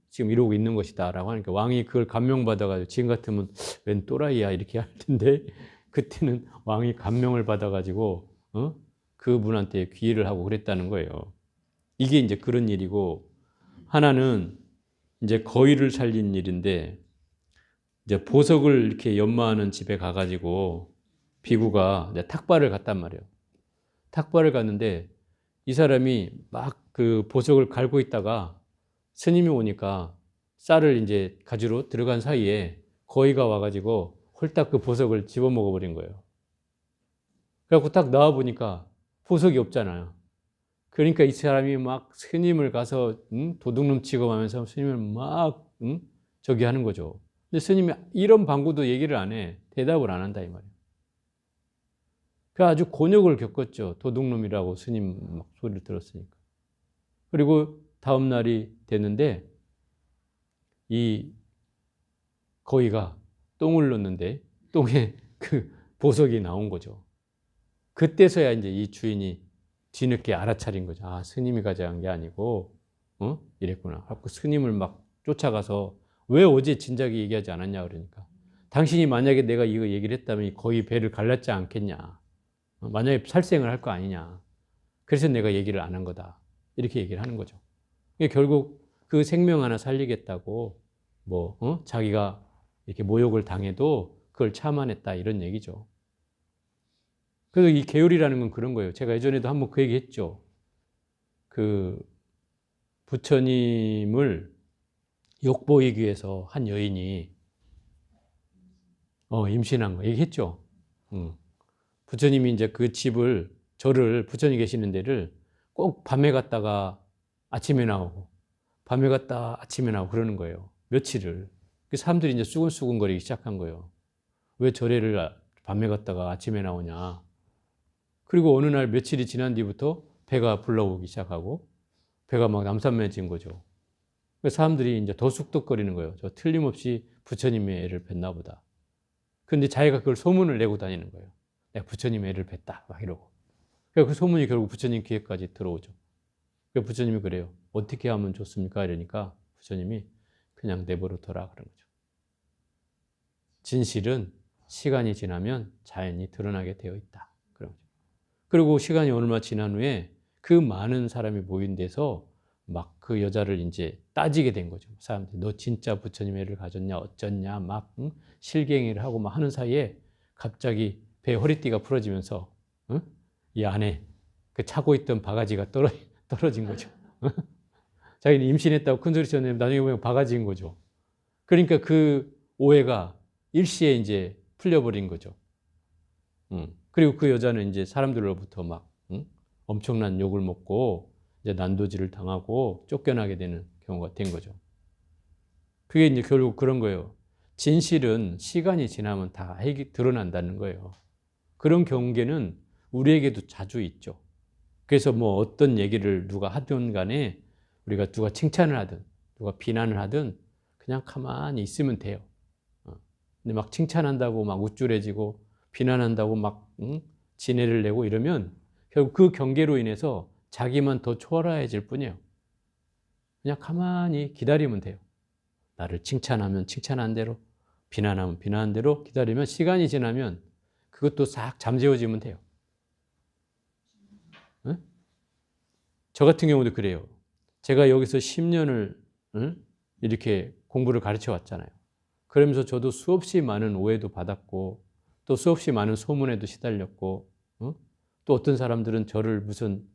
지금 이러고 있는 것이다 라고 하니까 왕이 그걸 감명받아가지고 지금 같으면 웬 또라이야 이렇게 할 텐데 그때는 왕이 감명을 받아가지고 그분한테 귀의를 하고 그랬다는 거예요. 이게 이제 그런 일이고 하나는 이제 거의를 살린 일인데 이제 보석을 이렇게 연마하는 집에 가가지고 비구가 탁발을 갔단 말이에요. 탁발을 갔는데 이 사람이 막 그 보석을 갈고 있다가 스님이 오니까 쌀을 이제 가지러 들어간 사이에 거의가 와가지고 홀딱 그 보석을 집어먹어 버린 거예요. 그래갖고 딱 나와 보니까 보석이 없잖아요. 그러니까 이 사람이 막 스님을 가서 도둑놈 취급하면서 스님을 막 저기 하는 거죠. 근데 스님이 이런 방구도 얘기를 안 해. 대답을 안 한다 이 말이에요. 그 아주 곤욕을 겪었죠. 도둑놈이라고 스님 막 소리를 들었으니까. 그리고 다음 날이 됐는데 이 거위가 똥을 넣는데 똥에 그 보석이 나온 거죠. 그때서야 이제 이 주인이 뒤늦게 알아차린 거죠. 아, 스님이 가져간 게 아니고 이랬구나. 하고 스님을 막 쫓아가서 왜 어제 진작에 얘기하지 않았냐 그러니까 당신이 만약에 내가 이거 얘기를 했다면 거의 배를 갈랐지 않겠냐. 만약에 살생을 할 거 아니냐. 그래서 내가 얘기를 안 한 거다. 이렇게 얘기를 하는 거죠. 결국 그 생명 하나 살리겠다고 자기가 이렇게 모욕을 당해도 그걸 참아냈다 이런 얘기죠. 그래서 이 계율이라는 건 그런 거예요. 제가 예전에도 한번 그 얘기 했죠. 부처님을 욕보이기 위해서 한 여인이 임신한 거 얘기했죠. 부처님이 이제 그 집을 부처님 계시는 데를 꼭 밤에 갔다가 아침에 나오고 밤에 갔다 아침에 나오고 그러는 거예요. 며칠을. 그 사람들이 이제 수근수근거리기 시작한 거예요. 왜 절에를 밤에 갔다가 아침에 나오냐. 그리고 어느 날 며칠이 지난 뒤부터 배가 불러오기 시작하고 배가 막 남산매진 거죠. 그래서 사람들이 이제 더 쑥덕거리는 거예요. 저 틀림없이 부처님의 애를 뵀나 보다. 근데 자기가 그걸 소문을 내고 다니는 거예요. 내가 부처님의 애를 뵀다. 막 이러고. 그 소문이 결국 부처님 귀에까지 들어오죠. 그래서 부처님이 그래요. 어떻게 하면 좋습니까? 이러니까 부처님이 그냥 내버려 둬라. 그런 거죠. 진실은 시간이 지나면 자연히 드러나게 되어 있다. 그런 거죠. 그리고 시간이 얼마 지난 후에 그 많은 사람이 모인 데서 막 그 여자를 이제 따지게 된 거죠. 사람들이 너 진짜 부처님의 애를 가졌냐 어쩌냐 막 실갱이를 하고 막 하는 사이에 갑자기 배 허리띠가 부러지면서 이 안에 그 차고 있던 바가지가 떨어진 거죠. 자기는 임신했다고 큰 소리 쳤는데 나중에 보면 바가지인 거죠. 그러니까 그 오해가 일시에 이제 풀려버린 거죠. 그리고 그 여자는 이제 사람들로부터 막 엄청난 욕을 먹고 이제 난도질을 당하고 쫓겨나게 되는 경우가 된 거죠. 그게 이제 결국 그런 거예요. 진실은 시간이 지나면 다 드러난다는 거예요. 그런 경계는 우리에게도 자주 있죠. 그래서 뭐 어떤 얘기를 누가 하든 간에 우리가 누가 칭찬을 하든 누가 비난을 하든 그냥 가만히 있으면 돼요. 근데 막 칭찬한다고 막 우쭐해지고 비난한다고 막 지혜를 내고 이러면 결국 그 경계로 인해서 자기만 더 초라해질 뿐이에요. 그냥 가만히 기다리면 돼요. 나를 칭찬하면 칭찬한 대로, 비난하면 비난한 대로 기다리면 시간이 지나면 그것도 싹 잠재워지면 돼요. 응? 저 같은 경우도 그래요. 제가 여기서 10년을 이렇게 공부를 가르쳐 왔잖아요. 그러면서 저도 수없이 많은 오해도 받았고 또 수없이 많은 소문에도 시달렸고 또 어떤 사람들은 저를 무슨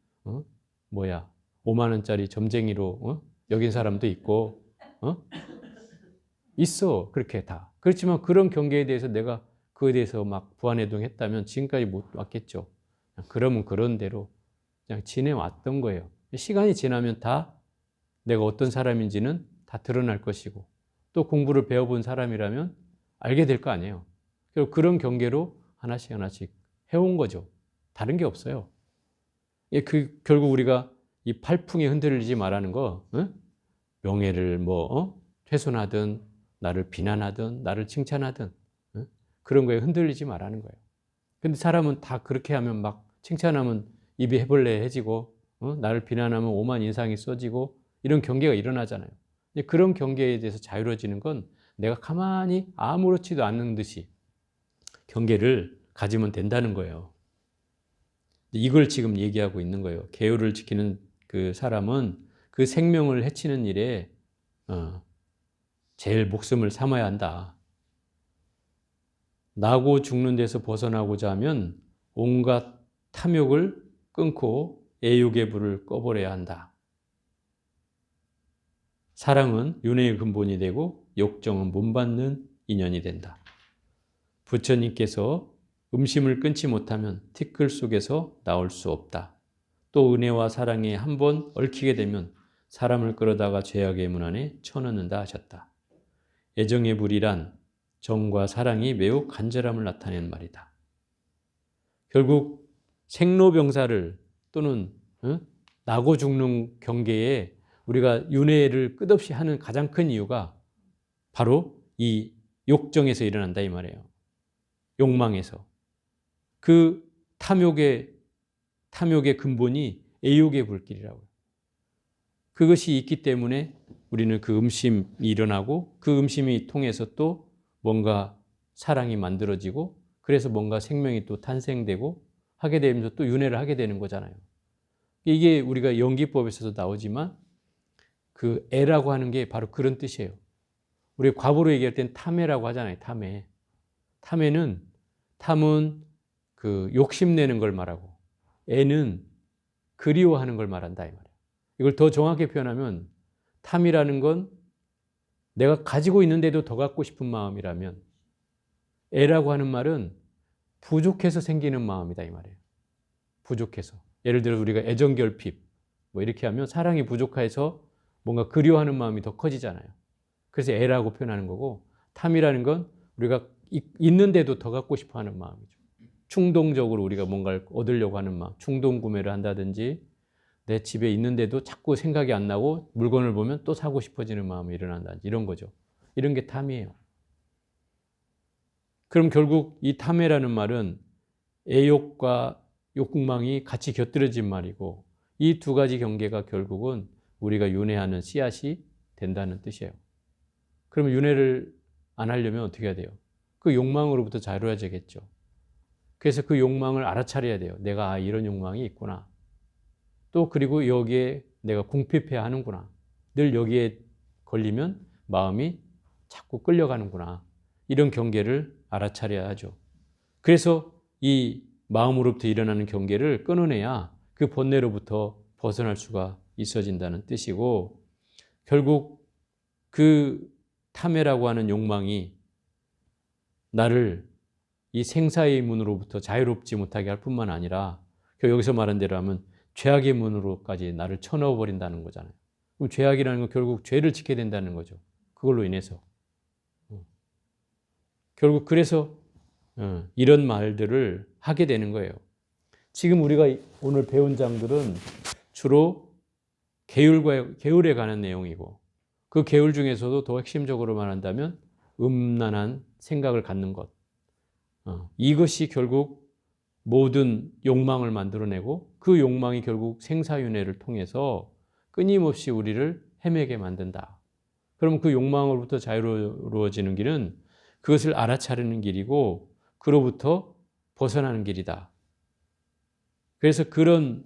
5만 원짜리 점쟁이로 여긴 사람도 있고 있어 그렇게 다. 그렇지만 그런 경계에 대해서 내가 그에 대해서 막 부안해동했다면 지금까지 못 왔겠죠. 그러면 그런 대로 그냥 지내왔던 거예요. 시간이 지나면 다 내가 어떤 사람인지는 다 드러날 것이고 또 공부를 배워본 사람이라면 알게 될 거 아니에요. 그리고 그런 경계로 하나씩 하나씩 해온 거죠. 다른 게 없어요. 결국 우리가 이 팔풍에 흔들리지 말라는 거, 명예를 훼손하든 나를 비난하든 나를 칭찬하든 그런 거에 흔들리지 말라는 거예요. 근데 사람은 다 그렇게 하면 막 칭찬하면 입이 해벌레해지고 나를 비난하면 오만 인상이 써지고 이런 경계가 일어나잖아요. 그런 경계에 대해서 자유로워지는 건 내가 가만히 아무렇지도 않은 듯이 경계를 가지면 된다는 거예요. 이걸 지금 얘기하고 있는 거예요. 계율을 지키는 그 사람은 그 생명을 해치는 일에 제일 목숨을 삼아야 한다. 나고 죽는 데서 벗어나고자 하면 온갖 탐욕을 끊고 애욕의 불을 꺼버려야 한다. 사랑은 윤회의 근본이 되고 욕정은 본받는 인연이 된다. 부처님께서 음심을 끊지 못하면 티끌 속에서 나올 수 없다. 또 은혜와 사랑에 한번 얽히게 되면 사람을 끌어다가 죄악의 문 안에 쳐넣는다 하셨다. 애정의 불이란 정과 사랑이 매우 간절함을 나타내는 말이다. 결국 생로병사를 또는 나고 죽는 경계에 우리가 윤회를 끝없이 하는 가장 큰 이유가 바로 이 욕정에서 일어난다 이 말이에요. 욕망에서. 그 탐욕의 근본이 애욕의 불길이라고요. 그것이 있기 때문에 우리는 그 음심이 일어나고 그 음심이 통해서 또 뭔가 사랑이 만들어지고 그래서 뭔가 생명이 또 탄생되고 하게 되면서 또 윤회를 하게 되는 거잖아요. 이게 우리가 연기법에서도 나오지만 그 애라고 하는 게 바로 그런 뜻이에요. 우리 과거로 얘기할 땐 탐애라고 하잖아요. 탐애. 탐은 그 욕심내는 걸 말하고 애는 그리워하는 걸 말한다 이 말이에요. 이걸 더 정확히 표현하면 탐이라는 건 내가 가지고 있는데도 더 갖고 싶은 마음이라면, 애라고 하는 말은 부족해서 생기는 마음이다 이 말이에요. 부족해서. 예를 들어 우리가 애정결핍 뭐 이렇게 하면 사랑이 부족해서 뭔가 그리워하는 마음이 더 커지잖아요. 그래서 애라고 표현하는 거고, 탐이라는 건 우리가 있는데도 더 갖고 싶어 하는 마음이죠. 충동적으로 우리가 뭔가를 얻으려고 하는 마음, 충동 구매를 한다든지 내 집에 있는데도 자꾸 생각이 안 나고 물건을 보면 또 사고 싶어지는 마음이 일어난다든지 이런 거죠. 이런 게 탐이에요. 그럼 결국 이 탐해라는 말은 애욕과 욕망이 같이 곁들여진 말이고, 이 두 가지 경계가 결국은 우리가 윤회하는 씨앗이 된다는 뜻이에요. 그러면 윤회를 안 하려면 어떻게 해야 돼요? 그 욕망으로부터 자유로워야겠죠. 그래서 그 욕망을 알아차려야 돼요. 내가 이런 욕망이 있구나. 또 그리고 여기에 내가 궁핍해야 하는구나. 늘 여기에 걸리면 마음이 자꾸 끌려가는구나. 이런 경계를 알아차려야 하죠. 그래서 이 마음으로부터 일어나는 경계를 끊어내야 그 번뇌로부터 벗어날 수가 있어진다는 뜻이고, 결국 그 탐해라고 하는 욕망이 나를 이 생사의 문으로부터 자유롭지 못하게 할 뿐만 아니라 여기서 말한 대로 하면 죄악의 문으로까지 나를 쳐넣어 버린다는 거잖아요. 그럼 죄악이라는 건 결국 죄를 짓게 된다는 거죠. 그걸로 인해서. 결국 그래서 이런 말들을 하게 되는 거예요. 지금 우리가 오늘 배운 장들은 주로 계율에 관한 내용이고, 그 계율 중에서도 더 핵심적으로 말한다면 음란한 생각을 갖는 것. 이것이 결국 모든 욕망을 만들어내고, 그 욕망이 결국 생사윤회를 통해서 끊임없이 우리를 헤매게 만든다. 그럼 그 욕망으로부터 자유로워지는 길은 그것을 알아차리는 길이고, 그로부터 벗어나는 길이다. 그래서 그런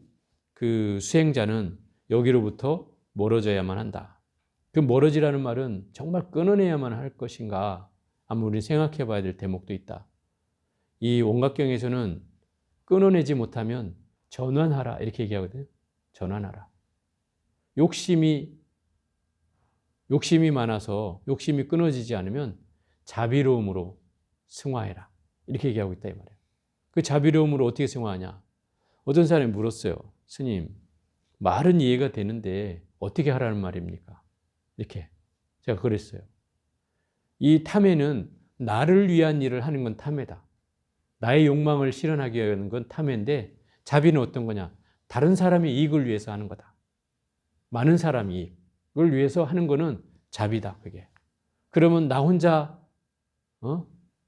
그 수행자는 여기로부터 멀어져야만 한다. 그 멀어지라는 말은 정말 끊어내야만 할 것인가? 한번 우리 생각해 봐야 될 대목도 있다. 이 원각경에서는 끊어내지 못하면 전환하라 이렇게 얘기하거든요. 전환하라. 욕심이 많아서 욕심이 끊어지지 않으면 자비로움으로 승화해라. 이렇게 얘기하고 있다 이 말이에요. 그 자비로움으로 어떻게 승화하냐? 어떤 사람이 물었어요. 스님, 말은 이해가 되는데 어떻게 하라는 말입니까? 이렇게 제가 그랬어요. 이 탐해는 나를 위한 일을 하는 건 탐해다. 나의 욕망을 실현하기 위한 건 탐해인데, 자비는 어떤 거냐? 다른 사람의 이익을 위해서 하는 거다. 많은 사람 이익을 위해서 하는 거는 자비다. 그게. 그러면 나 혼자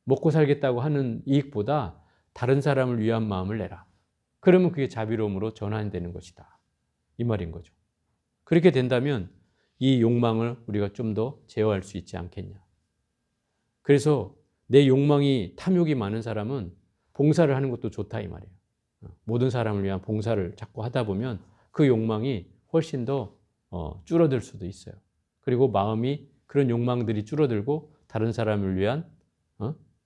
먹고 살겠다고 하는 이익보다 다른 사람을 위한 마음을 내라. 그러면 그게 자비로움으로 전환되는 것이다. 이 말인 거죠. 그렇게 된다면 이 욕망을 우리가 좀 더 제어할 수 있지 않겠냐. 그래서 내 욕망이 탐욕이 많은 사람은 봉사를 하는 것도 좋다 이 말이에요. 모든 사람을 위한 봉사를 자꾸 하다 보면 그 욕망이 훨씬 더 줄어들 수도 있어요. 그리고 마음이 그런 욕망들이 줄어들고 다른 사람을 위한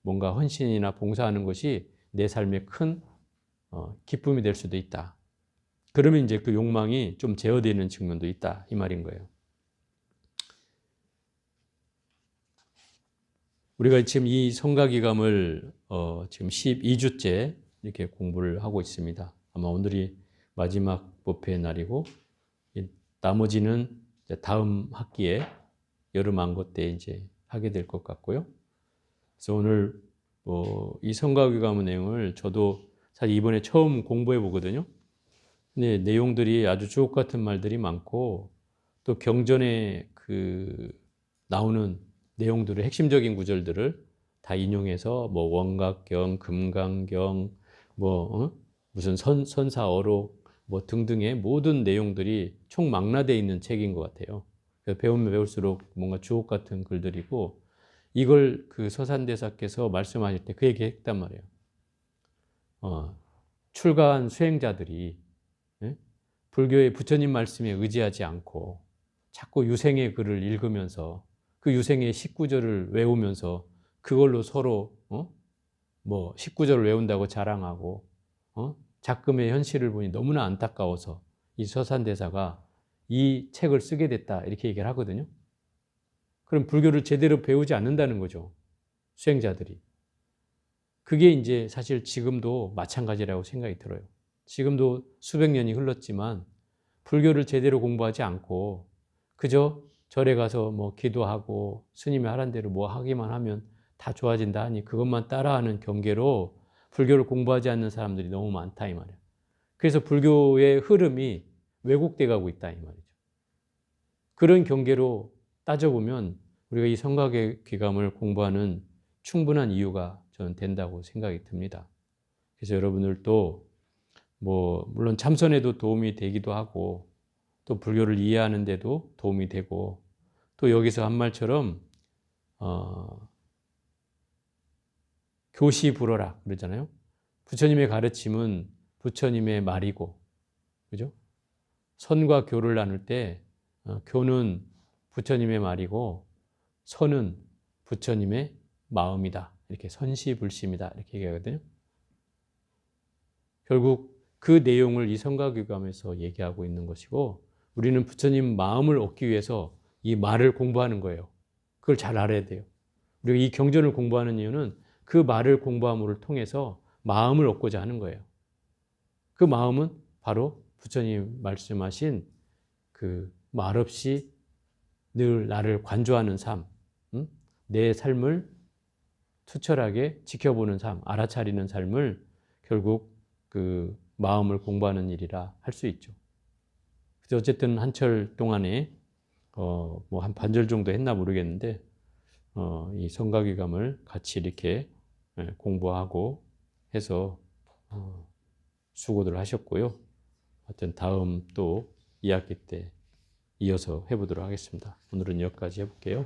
뭔가 헌신이나 봉사하는 것이 내 삶의 큰 기쁨이 될 수도 있다. 그러면 이제 그 욕망이 좀 제어되는 측면도 있다 이 말인 거예요. 우리가 지금 이 성가기감을 지금 12주째 이렇게 공부를 하고 있습니다. 아마 오늘이 마지막 법회의 날이고, 나머지는 이제 다음 학기에 여름 안고 때 이제 하게 될 것 같고요. 그래서 오늘 이 성가기감의 내용을 저도 사실 이번에 처음 공부해 보거든요. 근데 내용들이 아주 주옥 같은 말들이 많고, 또 경전에 그 나오는 내용들의 핵심적인 구절들을 다 인용해서 뭐 원각경, 금강경, 무슨 선사어록 뭐 등등의 모든 내용들이 총망라되어 있는 책인 것 같아요. 배우면 배울수록 뭔가 주옥 같은 글들이고, 이걸 그 서산대사께서 말씀하실 때 그 얘기 했단 말이에요. 출가한 수행자들이 불교의 부처님 말씀에 의지하지 않고 자꾸 유생의 글을 읽으면서 그 유생의 19절을 외우면서 그걸로 서로 뭐 19절을 외운다고 자랑하고 작금의 현실을 보니 너무나 안타까워서 이 서산대사가 이 책을 쓰게 됐다 이렇게 얘기를 하거든요. 그럼 불교를 제대로 배우지 않는다는 거죠. 수행자들이. 그게 이제 사실 지금도 마찬가지라고 생각이 들어요. 지금도 수백 년이 흘렀지만 불교를 제대로 공부하지 않고 그저 절에 가서 뭐 기도하고 스님이 하란 대로 뭐 하기만 하면 다 좋아진다 하니 그것만 따라하는 경계로 불교를 공부하지 않는 사람들이 너무 많다 이 말이에요. 그래서 불교의 흐름이 왜곡돼 가고 있다 이 말이죠. 그런 경계로 따져보면 우리가 이 성각의 귀감을 공부하는 충분한 이유가 저는 된다고 생각이 듭니다. 그래서 여러분들도 뭐 물론 참선에도 도움이 되기도 하고 또 불교를 이해하는 데도 도움이 되고 또 여기서 한 말처럼 교시 불어라 그러잖아요. 부처님의 가르침은 부처님의 말이고 그죠? 선과 교를 나눌 때 교는 부처님의 말이고 선은 부처님의 마음이다. 이렇게 선시불심이다. 이렇게 얘기하거든요. 결국 그 내용을 이 성가교감에서 얘기하고 있는 것이고 우리는 부처님 마음을 얻기 위해서 이 말을 공부하는 거예요. 그걸 잘 알아야 돼요. 우리가 이 경전을 공부하는 이유는 그 말을 공부함을 통해서 마음을 얻고자 하는 거예요. 그 마음은 바로 부처님 말씀하신 그 말없이 늘 나를 관조하는 삶, 내 삶을 투철하게 지켜보는 삶, 알아차리는 삶을 결국 그 마음을 공부하는 일이라 할 수 있죠. 그래서 어쨌든 한철 동안에 뭐 한 반절 정도 했나 모르겠는데 이 성가귀감을 같이 이렇게 공부하고 해서 수고들 하셨고요. 하여튼 다음 또 2학기 때 이어서 해보도록 하겠습니다. 오늘은 여기까지 해볼게요.